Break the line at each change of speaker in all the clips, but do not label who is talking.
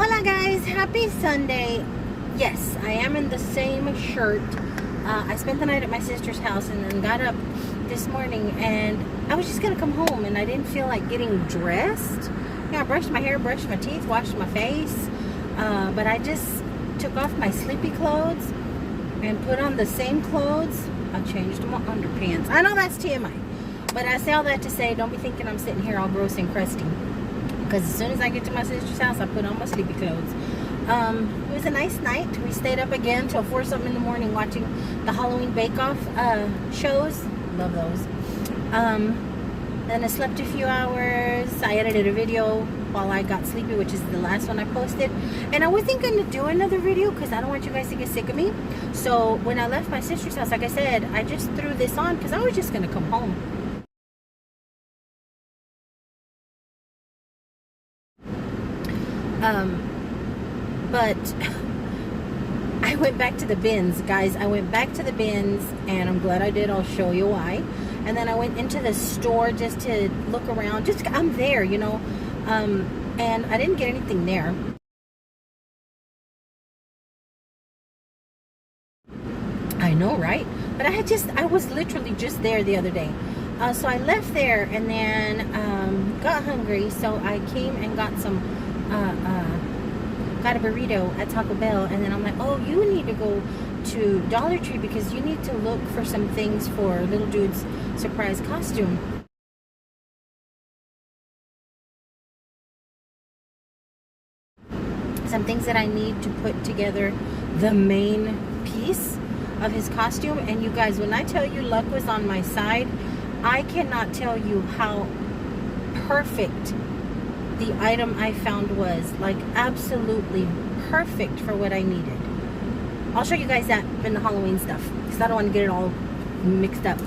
Hola guys, happy Sunday. Yes, I am in the same shirt. I spent the night at my sister's house and then got up this morning and I was just gonna come home and I didn't feel like getting dressed. I brushed my hair, brushed my teeth, washed my face, but I just took off my sleepy clothes and put on the same clothes. I changed my underpants. I know that's TMI, but I say all that to say, don't be thinking I'm sitting here all gross and crusty. Because as soon as I get to my sister's house, I put on my sleepy clothes. It was a nice night. We stayed up again till 4 something in the morning watching the Halloween Bake-Off shows. Love those. Then I slept a few hours. I edited a video while I got sleepy, which is the last one I posted. And I wasn't going to do another video because I don't want you guys to get sick of me. So when I left my sister's house, like I said, I just threw this on because I was just going to come home. But I went back to the bins, guys. I went back to the bins and I'm glad I did. I'll show you why. And then I went into the store just to look around. Just, I'm there, you know. And I didn't get anything there. I know, right? But I was literally just there the other day. So I left there and then got hungry. So I came and got some got a burrito at Taco Bell, and then I'm like, oh, you need to go to Dollar Tree because you need to look for some things for little dude's surprise costume. Some things that I need to put together the main piece of his costume. And you guys, when I tell you luck was on my side, I cannot tell you how perfect the item I found was. Like, absolutely perfect for what I needed. I'll show you guys that in the Halloween stuff because I don't want to get it all mixed up.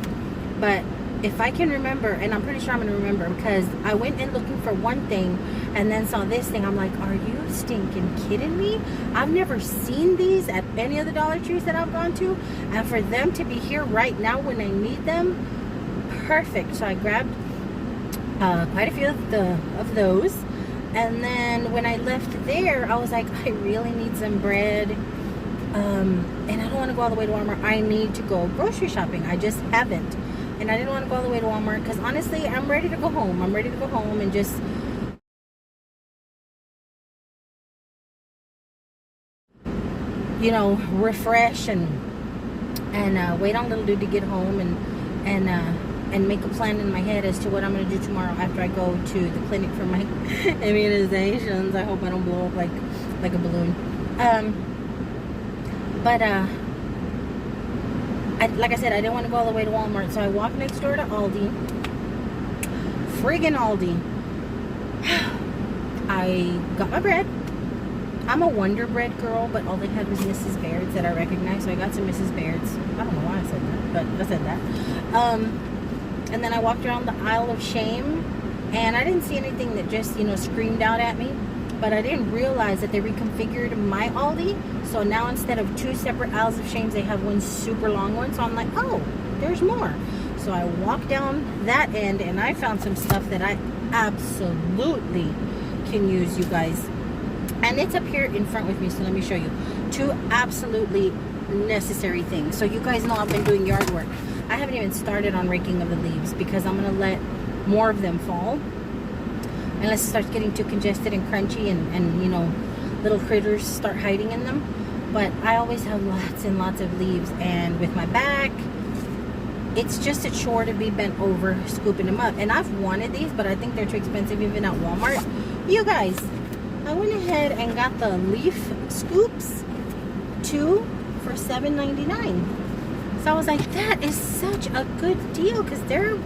But if I can remember, and I'm pretty sure I'm going to remember because I went in looking for one thing and then saw this thing. I'm like, are you stinking kidding me? I've never seen these at any of the Dollar Trees that I've gone to. And for them to be here right now when I need them, perfect. So I grabbed quite a few of those, and then when I left there I was like, I really need some bread, and I don't want to go all the way to Walmart. I need to go grocery shopping. I just haven't, and I didn't want to go all the way to Walmart because honestly I'm ready to go home. I'm ready to go home and just refresh and wait on little dude to get home and make a plan in my head as to what I'm going to do tomorrow after I go to the clinic for my immunizations. I hope I don't blow up like a balloon. Like I said, I didn't want to go all the way to Walmart, so I walked next door to Aldi. Friggin' Aldi. I got my bread. I'm a Wonder Bread girl, but all they had was Mrs. Baird's that I recognized, so I got some Mrs. Baird's. I don't know why I said that, but I said that. And then I walked around the aisle of shame, and I didn't see anything that just, screamed out at me. But I didn't realize that they reconfigured my Aldi. So now instead of 2 separate aisles of shame, they have one super long one. So I'm like, oh, there's more. So I walked down that end, and I found some stuff that I absolutely can use, you guys. And it's up here in front with me, so let me show you. 2 absolutely necessary things. So you guys know I've been doing yard work. I haven't even started on raking of the leaves because I'm going to let more of them fall unless it starts getting too congested and crunchy and little critters start hiding in them. But I always have lots and lots of leaves, and with my back it's just a chore to be bent over scooping them up. And I've wanted these, but I think they're too expensive even at Walmart. You guys, I went ahead and got the leaf scoops 2 for $7.99. So I was like, that is such a good deal because they're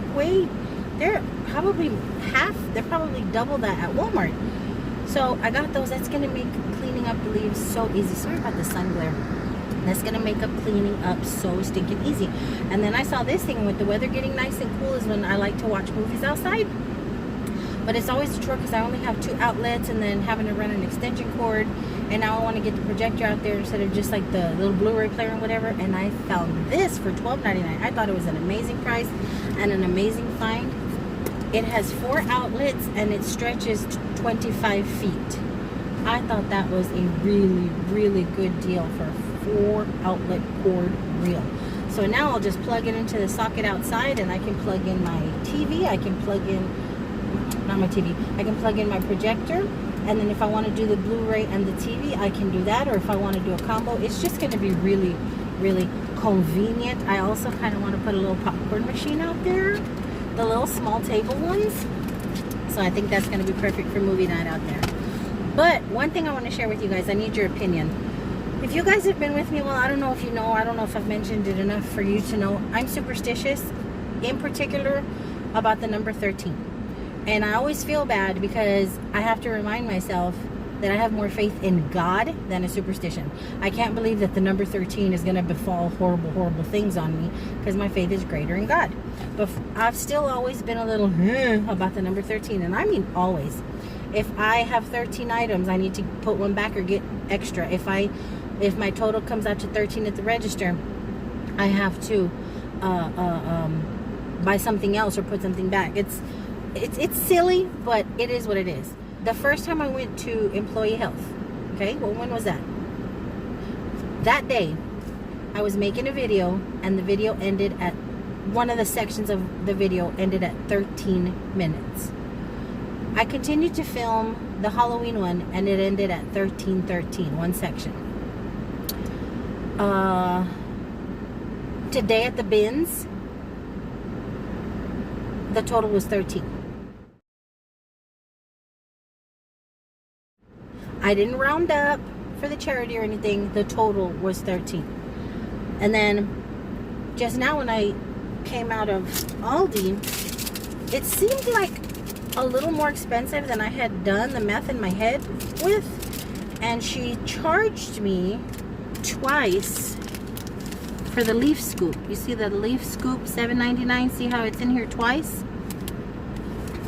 probably double that at Walmart. So I got those. That's gonna make cleaning up the leaves so easy. Sorry about the sun glare. That's gonna make up cleaning up so stinking easy. And then I saw this thing with the weather getting nice and cool is when I like to watch movies outside. But it's always a chore because I only have 2 outlets and then having to run an extension cord. And now I want to get the projector out there instead of just like the little Blu-ray player and whatever. And I found this for $12.99. I thought it was an amazing price and an amazing find. It has 4 outlets and it stretches 25 feet. I thought that was a really, really good deal for a 4 outlet cord reel. So now I'll just plug it into the socket outside, and I can plug in my TV. I can plug in, not my TV, I can plug in my projector. And then if I want to do the Blu-ray and the TV, I can do that. Or if I want to do a combo, it's just going to be really, really convenient. I also kind of want to put a little popcorn machine out there, the little small table ones. So I think that's going to be perfect for movie night out there. But one thing I want to share with you guys, I need your opinion. If you guys have been with me, well, I don't know if you know, I don't know if I've mentioned it enough for you to know, I'm superstitious, in particular about the number 13. And I always feel bad because I have to remind myself that I have more faith in God than a superstition. I can't believe that the number 13 is going to befall horrible, horrible things on me, because my faith is greater in God. But I've still always been a little about the number 13, and I mean always. If I have 13 items, I need to put one back or get extra. If my total comes out to 13 at the register, I have to buy something else or put something back. It's silly, but it is what it is. The first time I went to employee health, okay, well, when was that? That day, I was making a video, and the video ended at, one of the sections of the video ended at 13 minutes. I continued to film the Halloween one, and it ended at 13:13, one section. Today at the bins, the total was 13. I didn't round up for the charity or anything. The total was 13. And then just now when I came out of Aldi, it seemed like a little more expensive than I had done the math in my head with. And she charged me twice for the leaf scoop. You see the leaf scoop, $7.99. See how it's in here twice?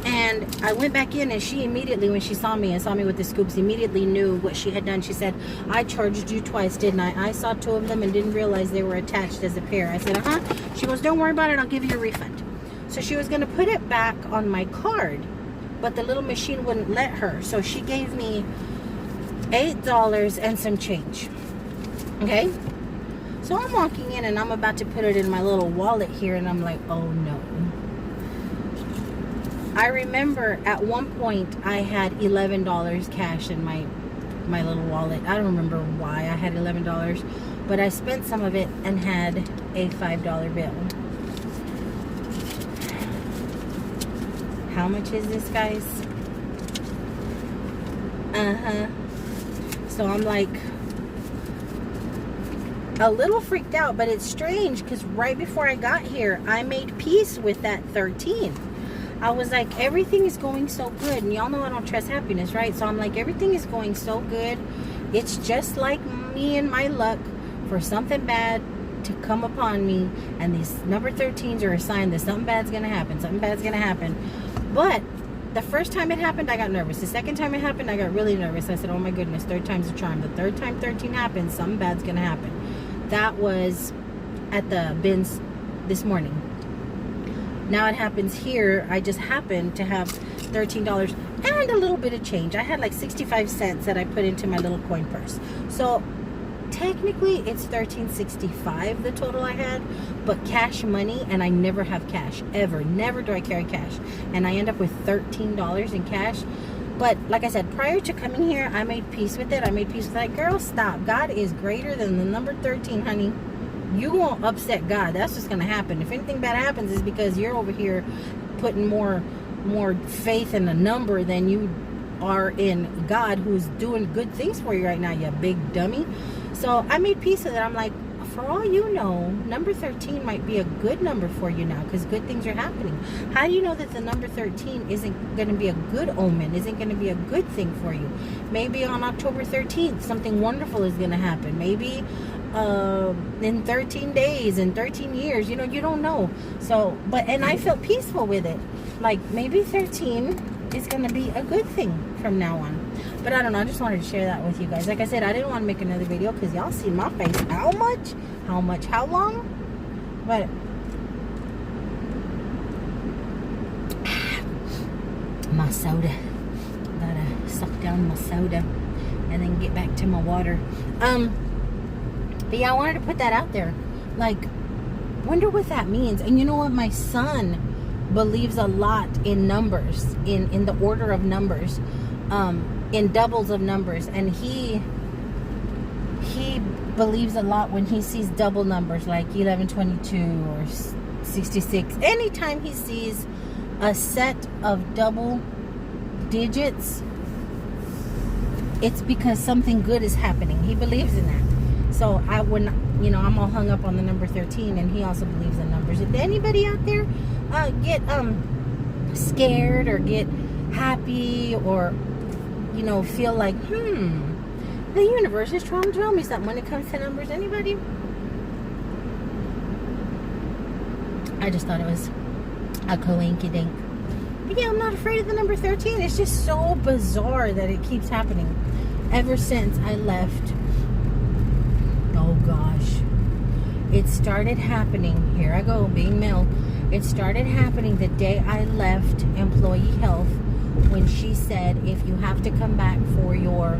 And I went back in, and she immediately, when she saw me and saw me with the scoops, immediately knew what she had done. She said, I charged you twice, didn't I? I saw 2 of them and didn't realize they were attached as a pair. I said, She goes, don't worry about it, I'll give you a refund. So she was going to put it back on my card, but the little machine wouldn't let her. So she gave me $8 and some change. Okay? So I'm walking in, and I'm about to put it in my little wallet here, and I'm like, oh no. I remember at one point I had $11 cash in my little wallet. I don't remember why I had $11, but I spent some of it and had a $5 bill. How much is this, guys? So I'm like a little freaked out, but it's strange because right before I got here, I made peace with that 13. I was like, everything is going so good. And y'all know I don't trust happiness, right? So I'm like, everything is going so good. It's just like me and my luck for something bad to come upon me. And these number 13s are a sign that something bad's going to happen. Something bad's going to happen. But the first time it happened, I got nervous. The second time it happened, I got really nervous. I said, oh my goodness, 3rd time's a charm. The 3rd time 13 happens, something bad's going to happen. That was at the bins this morning. Now it happens here. I just happened to have $13 and a little bit of change. I had like 65 cents that I put into my little coin purse. So technically it's $13.65 the total I had, but cash money, and I never have cash ever. Never do I carry cash, and I end up with $13 in cash. But like I said, prior to coming here, I made peace with it. I made peace with that. Girl, stop. God is greater than the number 13, honey. You won't upset God. That's what's going to happen. If anything bad happens, is because you're over here putting more faith in a number than you are in God, who's doing good things for you right now, you big dummy. So I made peace with it. I'm like, for all you know, number 13 might be a good number for you now, because good things are happening. How do you know that the number 13 isn't going to be a good omen, isn't going to be a good thing for you? Maybe on October 13th, something wonderful is going to happen. Maybe in 13 days, in 13 years, you know, you don't know. So, and I felt peaceful with it. Like, maybe 13 is going to be a good thing from now on. But I don't know, I just wanted to share that with you guys. Like I said, I didn't want to make another video because y'all see my face. How long? But my soda. Gotta suck down my soda. and then get back to my water. But yeah, I wanted to put that out there. Like, wonder what that means. And you know what? My son believes a lot in numbers, in the order of numbers, in doubles of numbers, and he believes a lot when he sees double numbers like 1122 or 66. Anytime he sees a set of double digits, it's because something good is happening. He believes in that. So I wouldn't, I'm all hung up on the number 13, and he also believes in numbers. If anybody out there get scared or get happy or feel like the universe is trying to tell me something when it comes to numbers, anybody? I just thought it was a coinky-dink. But yeah, I'm not afraid of the number 13. It's just so bizarre that it keeps happening ever since I left. Oh gosh, it started happening, here I go being male, it started happening the day I left employee health, when she said, if you have to come back for your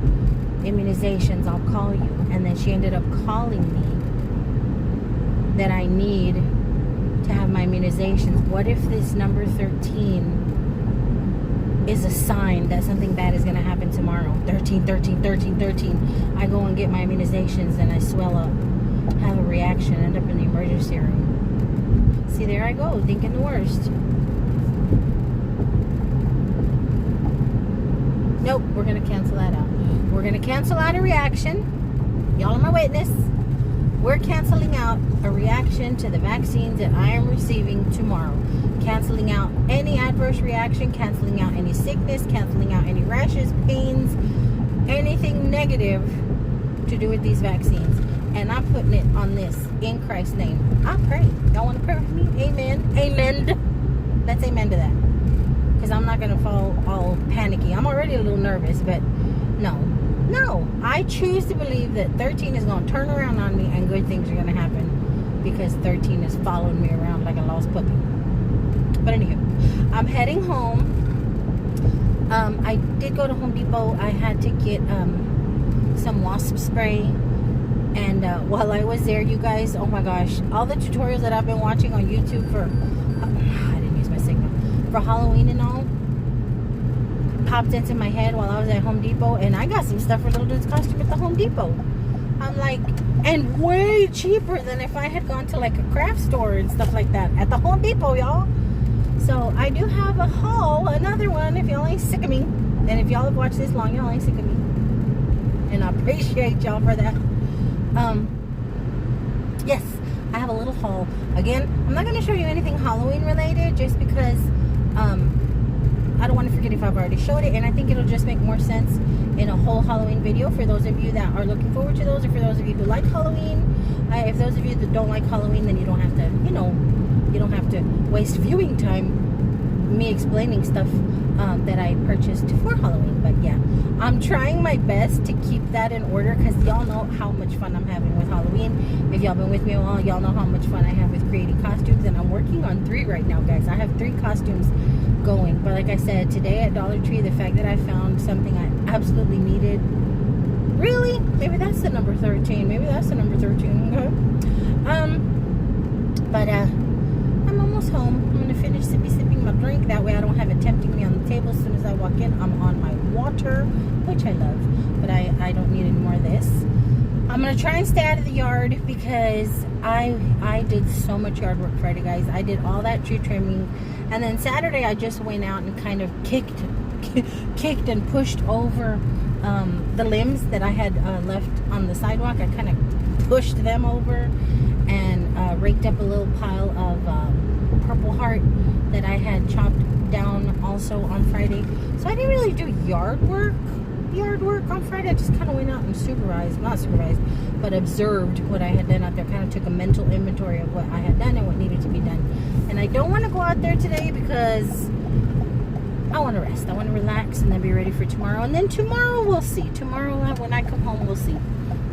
immunizations, I'll call you. And then she ended up calling me that I need to have my immunizations. What if this number 13 is a sign that something bad is going to happen tomorrow? 13, 13, 13, 13. I go and get my immunizations and I swell up, have a reaction, end up in the emergency room. See, there I go, thinking the worst. Nope, we're going to cancel that out. We're going to cancel out a reaction. Y'all are my witness. We're canceling out a reaction to the vaccines that I am receiving tomorrow. Canceling out any adverse reaction, canceling out any sickness, canceling out any rashes, pains, anything negative to do with these vaccines. And I'm putting it on this in Christ's name. I pray. Y'all want to pray with me? Amen. Amen. Let's amen to that. Because I'm not going to fall all panicky. I'm already a little nervous, but no. I choose to believe that 13 is going to turn around on me and good things are going to happen, because 13 is following me around like a lost puppy. But anywho, I'm heading home. I did go to Home Depot. I had to get some wasp spray. And while I was there, you guys, oh my gosh, all the tutorials that I've been watching on YouTube for, I didn't use my signal, for Halloween and all, popped into my head while I was at Home Depot. And I got some stuff for Little Dude's costume at the Home Depot. I'm like, and way cheaper than if I had gone to like a craft store and stuff like that at the Home Depot, y'all. So I do have a haul, another one, if y'all ain't sick of me. And if y'all have watched this long, y'all ain't sick of me. And I appreciate y'all for that. Yes, I have a little haul. Again, I'm not going to show you anything Halloween related, just because I don't want to forget if I've already showed it, and I think it'll just make more sense in a whole Halloween video for those of you that are looking forward to those, or for those of you who like Halloween. If those of you that don't like Halloween, then you don't have to, you don't have to waste viewing time me explaining stuff that I purchased for Halloween. But yeah, I'm trying my best to keep that in order, because y'all know how much fun I'm having with Halloween. If y'all been with me a while, y'all know how much fun I have with creating costumes, and I'm working on 3 right now, guys. I have 3 costumes going. But like I said, today at Dollar Tree, the fact that I found something I absolutely needed, really, maybe that's the number 13. Maybe that's the number 13. Okay. But I'm almost home. I'm gonna finish sipping my drink. That way I don't have it tempting me on the table. As soon as I walk in, I'm on my water, which I love. But I don't need any more of this. I'm gonna try and stay out of the yard, because I did so much yard work Friday, guys. I did all that tree trimming, and then Saturday I just went out and kind of kicked and pushed over the limbs that I had left on the sidewalk. I kind of pushed them over and raked up a little pile of Purple Heart that I had chopped down also on Friday. So I didn't really do yard work on Friday. I just kind of went out and but observed what I had done out there. Kind of took a mental inventory of what I had done and what needed to be done. And I don't want to go out there today because I want to rest. I want to relax and then be ready for tomorrow. And then tomorrow we'll see. Tomorrow when I come home, we'll see.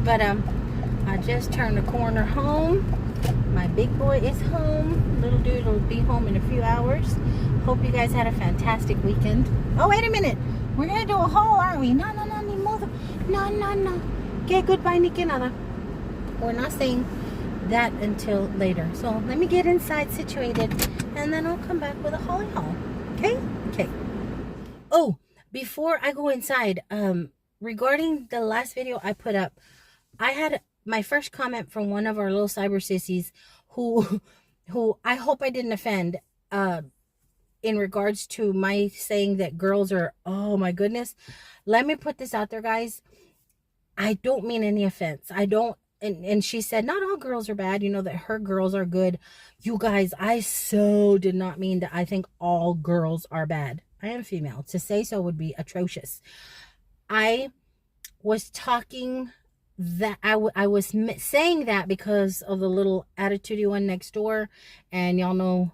But I just turned the corner home. My big boy is home. Little dude will be home in a few hours. Hope you guys had a fantastic weekend. Oh, wait a minute. We're going to do a haul, aren't we? No, mother. No, no, no. Okay, goodbye, ni que nada. We're not saying that until later. So let me get inside situated, and then I'll come back with a holly haul. Okay? Okay. Oh, before I go inside, regarding the last video I put up, I had my first comment from one of our little cyber sissies who I hope I didn't offend, in regards to my saying that girls are, oh my goodness. Let me put this out there, guys. I don't mean any offense. I don't. And she said, not all girls are bad, that her girls are good. You guys, I so did not mean that I think all girls are bad. I am female. To say so would be atrocious. I was talking that I was saying that because of the little attitudey one next door. And y'all know,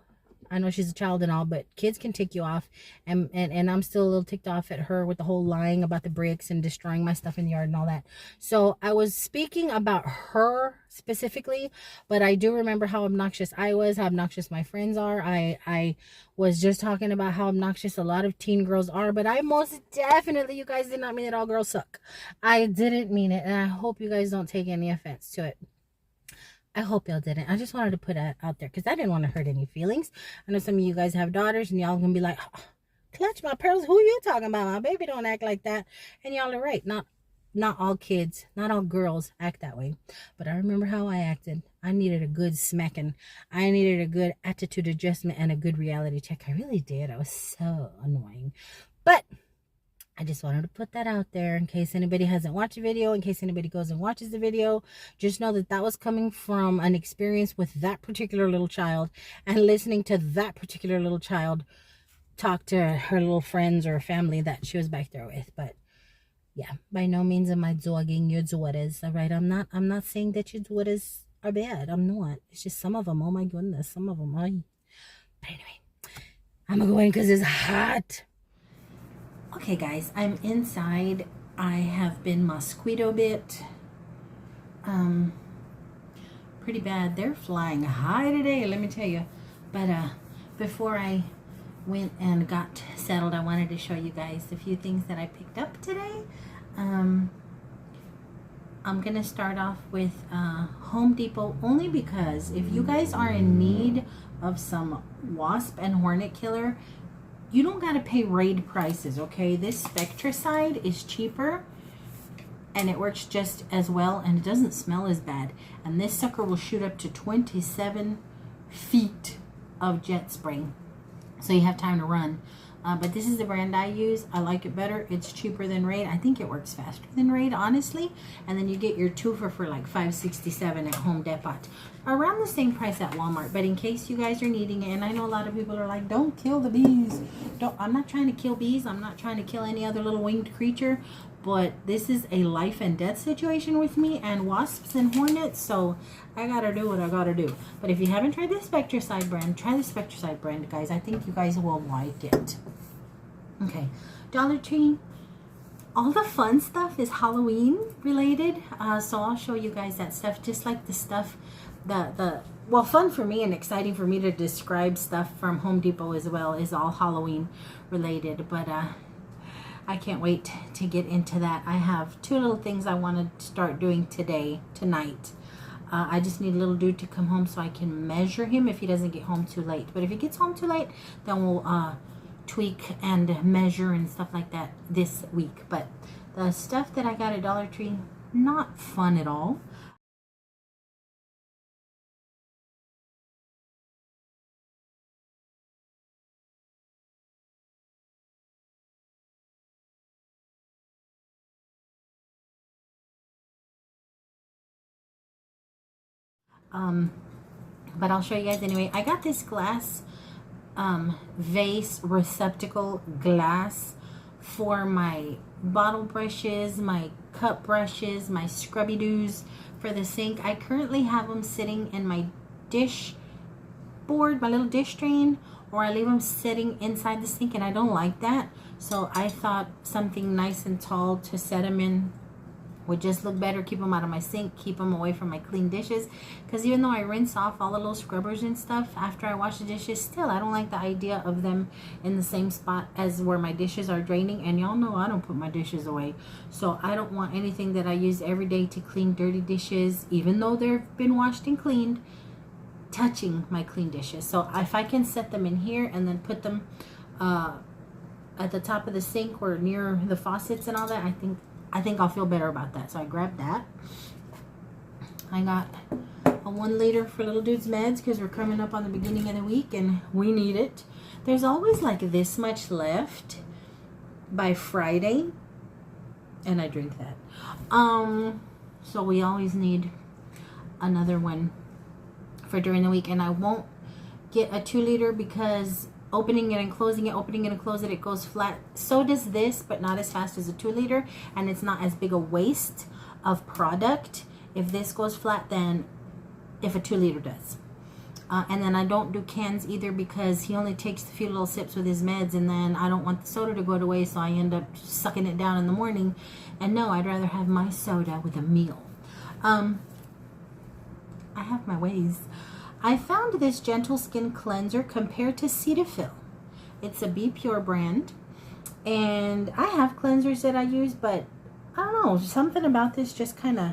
I know she's a child and all, but kids can tick you off. And I'm still a little ticked off at her with the whole lying about the bricks and destroying my stuff in the yard and all that. So I was speaking about her specifically, but I do remember how obnoxious I was, how obnoxious my friends are. I was just talking about how obnoxious a lot of teen girls are, but I most definitely, you guys, did not mean that all girls suck. I didn't mean it, and I hope you guys don't take any offense to it. I hope y'all didn't. I just wanted to put it out there because I didn't want to hurt any feelings. I know some of you guys have daughters and y'all gonna be like, oh, clutch my pearls. Who you talking about? My baby don't act like that. And y'all are right. Not all kids, not all girls act that way. But I remember how I acted. I needed a good smacking. I needed a good attitude adjustment and a good reality check. I really did. I was so annoying. But I just wanted to put that out there in case anybody hasn't watched the video, in case anybody goes and watches the video. Just know that that was coming from an experience with that particular little child and listening to that particular little child talk to her little friends or family that she was back there with. But yeah, by no means am I dogging your daughters, all right? I'm not saying that your daughters are bad. I'm not. It's just some of them. Oh my goodness, some of them. But anyway, I'm gonna go in because it's hot. Okay guys, I'm inside. I have been mosquito bit. Pretty bad. They're flying high today, let me tell you. But before I went and got settled, I wanted to show you guys a few things that I picked up today. I'm gonna start off with Home Depot, only because if you guys are in need of some wasp and hornet killer, you don't got to pay raid prices, okay? This Spectricide is cheaper, and it works just as well, and it doesn't smell as bad. And this sucker will shoot up to 27 feet of jet spray, so you have time to run. But this is the brand I use. I like it better. It's cheaper than Raid. I think it works faster than Raid, honestly. And then you get your twofer for like $5.67 at Home Depot. Around the same price at Walmart. But in case you guys are needing it, and I know a lot of people are like, don't kill the bees. I'm not trying to kill bees. I'm not trying to kill any other little winged creature. But this is a life and death situation with me and wasps and hornets. So I gotta do what I gotta do. But if you haven't tried the Spectricide brand, try the Spectricide brand, guys. I think you guys will like it. Okay, Dollar Tree. All the fun stuff is Halloween related. So I'll show you guys that stuff. Just like the stuff, well, fun for me and exciting for me to describe stuff from Home Depot as well is all Halloween related. But I can't wait to get into that. I have two little things I want to start doing tonight. I just need a little dude to come home so I can measure him if he doesn't get home too late. But if he gets home too late, then we'll tweak and measure and stuff like that this week. But the stuff that I got at Dollar Tree, not fun at all. But I'll show you guys anyway. I got this glass vase receptacle glass for my bottle brushes, my cup brushes, my scrubby doos for the sink. I currently have them sitting in my dish board, my little dish drain, or I leave them sitting inside the sink, and I don't like that. So I thought something nice and tall to set them in would just look better. Keep them out of my sink, keep them away from my clean dishes, because even though I rinse off all the little scrubbers and stuff after I wash the dishes, still I don't like the idea of them in the same spot as where my dishes are draining. And y'all know I don't put my dishes away, so I don't want anything that I use every day to clean dirty dishes, even though they've been washed and cleaned, touching my clean dishes. So if I can set them in here and then put them at the top of the sink or near the faucets and all that, I think I'll feel better about that. So I grabbed that. I got a 1 liter for little dude's meds because we're coming up on the beginning of the week and we need it. There's always like this much left by Friday, and I drink that. So we always need another one for during the week, and I won't get a 2 liter because opening it and closing it, opening it and closing it, it goes flat. So does this, but not as fast as a 2 liter, and it's not as big a waste of product if this goes flat than if a 2 liter does. And then I don't do cans either because he only takes a few little sips with his meds, and then I don't want the soda to go to waste, so I end up sucking it down in the morning. And no, I'd rather have my soda with a meal. I have my ways. I found this Gentle Skin Cleanser compared to Cetaphil. It's a Be Pure brand. And I have cleansers that I use, but I don't know, something about this just kind of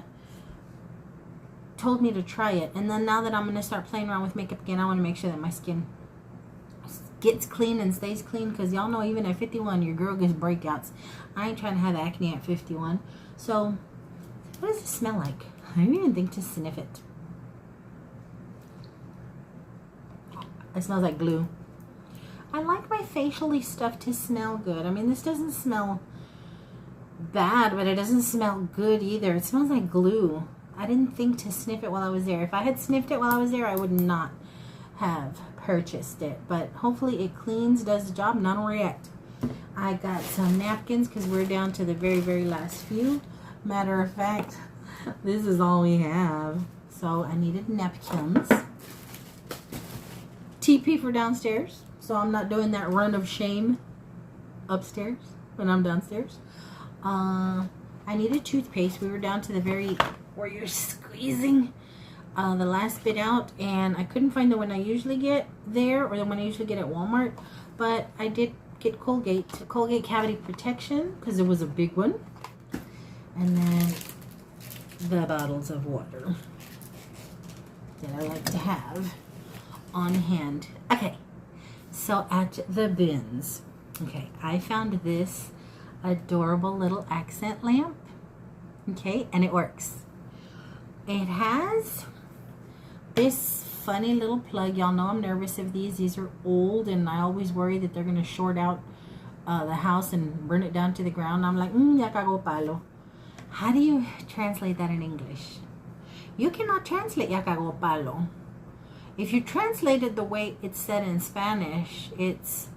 told me to try it. And then now that I'm going to start playing around with makeup again, I want to make sure that my skin gets clean and stays clean, because y'all know even at 51 your girl gets breakouts. I ain't trying to have acne at 51. So what does it smell like? I didn't even think to sniff it. It smells like glue. I like my facially stuff to smell good. I mean, this doesn't smell bad, but it doesn't smell good either. It smells like glue. I didn't think to sniff it while I was there. If I had sniffed it while I was there, I would not have purchased it. But hopefully it cleans, does the job, and I don't react. I got some napkins because we're down to the very, very last few. Matter of fact, this is all we have. So I needed napkins. TP for downstairs, so I'm not doing that run of shame upstairs when I'm downstairs. I needed toothpaste. We were down to the very where you're squeezing the last bit out, and I couldn't find the one I usually get there or the one I usually get at Walmart, but I did get Colgate Cavity Protection because it was a big one, and then the bottles of water that I like to have on hand. Okay, so at the bins, okay, I found this adorable little accent lamp. Okay, and it works. It has this funny little plug. Y'all know I'm nervous of these. These are old, and I always worry that they're going to short out the house and burn it down to the ground. I'm like, ya cago palo. How do you translate that in English? You cannot translate ya cago palo. If you translate it the way it's said in Spanish, it's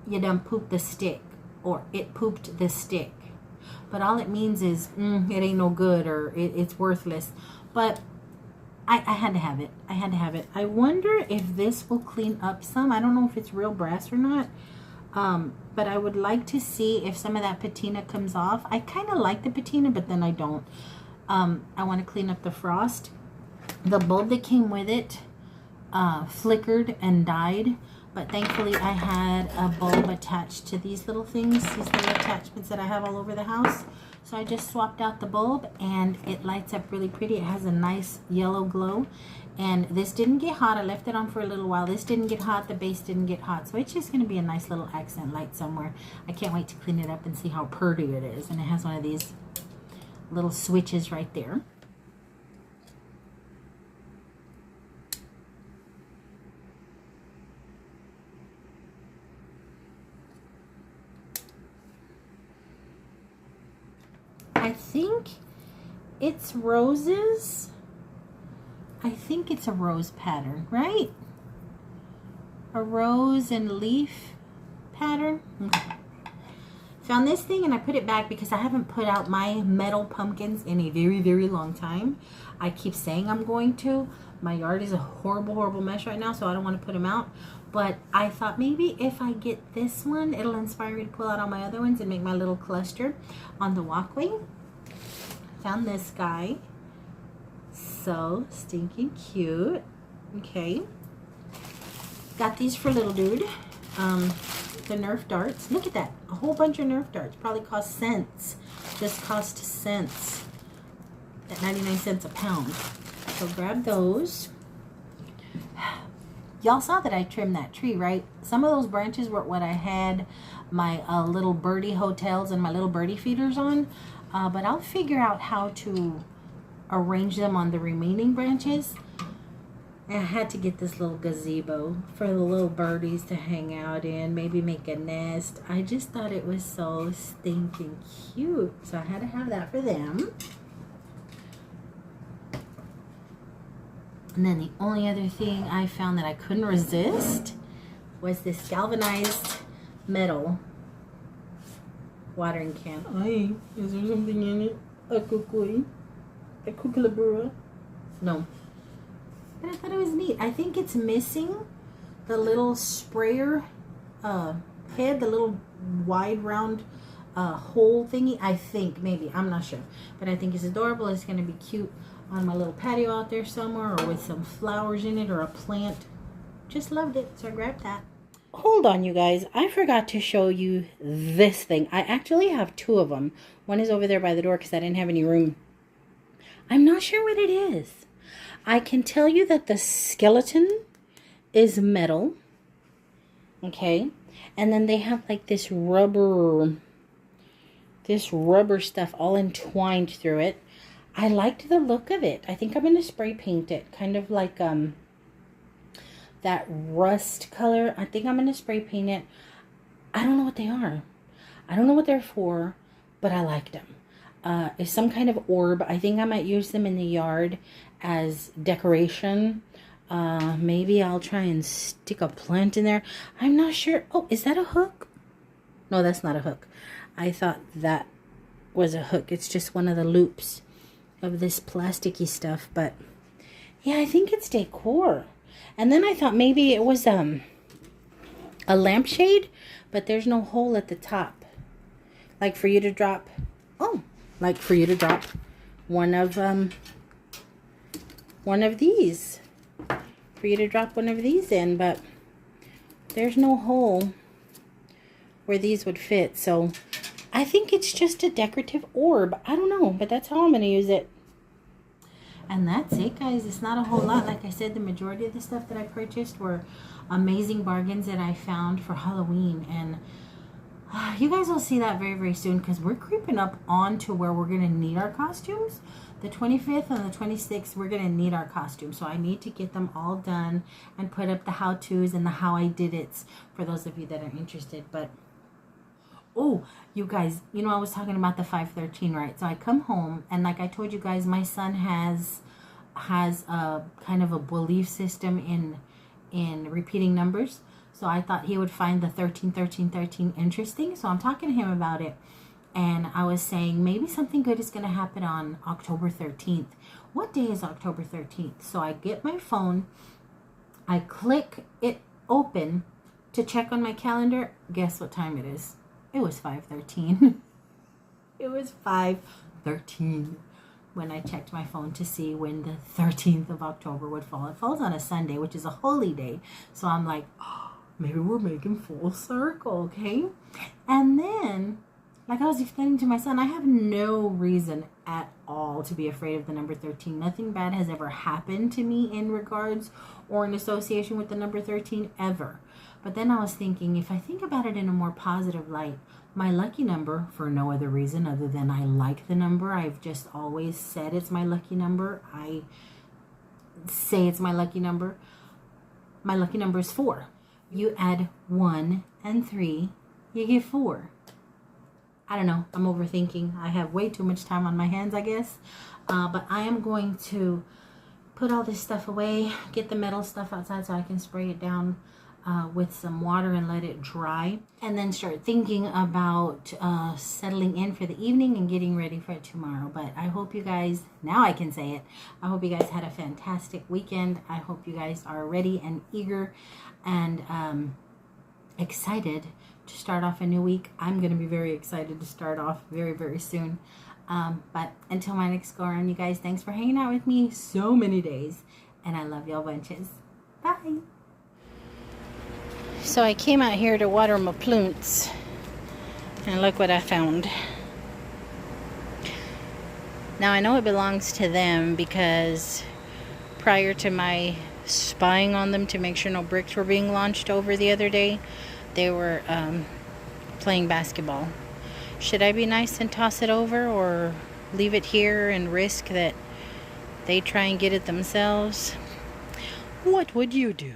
you done pooped the stick, or it pooped the stick. But all it means is it ain't no good, or it's worthless. But I had to have it. I had to have it. I wonder if this will clean up some. I don't know if it's real brass or not. But I would like to see if some of that patina comes off. I kind of like the patina, but then I don't. I want to clean up the frost. The bulb that came with it flickered and died, but thankfully I had a bulb attached to these little things, these little attachments that I have all over the house. So I just swapped out the bulb, and it lights up really pretty. It has a nice yellow glow, and this didn't get hot. I left it on for a little while. This didn't get hot. The base didn't get hot. So it's just going to be a nice little accent light somewhere. I can't wait to clean it up and see how pretty it is. And it has one of these little switches right there. I think it's roses. I think it's a rose pattern, right? A rose and leaf pattern. Okay. Found this thing and I put it back because I haven't put out my metal pumpkins in a very, very long time. I keep saying I'm going to. My yard is a horrible, horrible mess right now, so I don't want to put them out. But I thought maybe if I get this one, it'll inspire me to pull out all my other ones and make my little cluster on the walkway. Found this guy. So stinking cute. Okay. Got these for little dude. The Nerf darts. Look at that. A whole bunch of Nerf darts. Probably cost cents. Just cost cents. At 99 cents a pound. So grab those. Y'all saw that I trimmed that tree, right? Some of those branches were what I had my little birdie hotels and my little birdie feeders on. But I'll figure out how to arrange them on the remaining branches. I had to get this little gazebo for the little birdies to hang out in, maybe make a nest. I just thought it was so stinking cute. So I had to have that for them. And then the only other thing I found that I couldn't resist was this galvanized metal watering can. Ay, is there something in it? A kukui? A kookaburra? No. But I thought it was neat. I think it's missing the little sprayer head, the little wide round hole thingy. I think, maybe. I'm not sure. But I think it's adorable. It's going to be cute on my little patio out there somewhere, or with some flowers in it or a plant. Just loved it. So I grabbed that. Hold on, you guys. I forgot to show you this thing. I actually have two of them. One is over there by the door because I didn't have any room. I'm not sure what it is. I can tell you that the skeleton is metal. Okay. And then they have like this rubber stuff all entwined through it. I liked the look of it. I think I'm going to spray paint it. Kind of like that rust color. I think I'm going to spray paint it. I don't know what they are. I don't know what they're for, but I liked them. It's some kind of orb. I think I might use them in the yard as decoration. Maybe I'll try and stick a plant in there. I'm not sure. Oh, is that a hook? No, that's not a hook. I thought that was a hook. It's just one of the loops of this plasticky stuff. But yeah, I think it's decor. And then I thought maybe it was a lampshade, but there's no hole at the top. Like for you to drop, like for you to drop one of these. For you to drop one of these in, but there's no hole where these would fit. So I think it's just a decorative orb. I don't know, but that's how I'm going to use it. And that's it, guys. It's not a whole lot. Like I said, the majority of the stuff that I purchased were amazing bargains that I found for Halloween. And you guys will see that very, very soon, because we're creeping up on to where we're going to need our costumes. The 25th and the 26th, we're going to need our costumes. So I need to get them all done and put up the how-tos and the how I did it for those of you that are interested. But, oh, you guys, you know, I was talking about the 513, right? So I come home, and like I told you guys, my son has a kind of a belief system in repeating numbers. So I thought he would find the 13, 13, 13 interesting. So I'm talking to him about it. And I was saying maybe something good is going to happen on October 13th. What day is October 13th? So I get my phone. I click it open to check on my calendar. Guess what time it is? It was 5:13. It was 5:13 when I checked my phone to see when the 13th of October would fall. It falls on a Sunday, which is a holy day. So I'm like, oh, maybe we're making full circle, okay? And then, like I was explaining to my son, I have no reason at all to be afraid of the number 13. Nothing bad has ever happened to me in regards or in association with the number 13 ever. But then I was thinking, if I think about it in a more positive light, my lucky number, for no other reason other than I like the number, I've just always said it's my lucky number. I say it's my lucky number. My lucky number is 4. You add 1 and 3, you get 4. I don't know. I'm overthinking. I have way too much time on my hands, I guess. But I am going to put all this stuff away, get the metal stuff outside so I can spray it down with some water and let it dry. And then start thinking about settling in for the evening and getting ready for tomorrow. But I hope you guys, now I can say it, I hope you guys had a fantastic weekend. I hope you guys are ready and eager and excited to start off a new week. I'm going to be very excited to start off very, very soon. But until my next go around, you guys, thanks for hanging out with me so many days. And I love y'all bunches. Bye. So I came out here to water my plants. And look what I found. Now I know it belongs to them because prior to my spying on them to make sure no bricks were being launched over the other day, they were playing basketball. Should I be nice and toss it over, or leave it here and risk that they try and get it themselves? What would you do?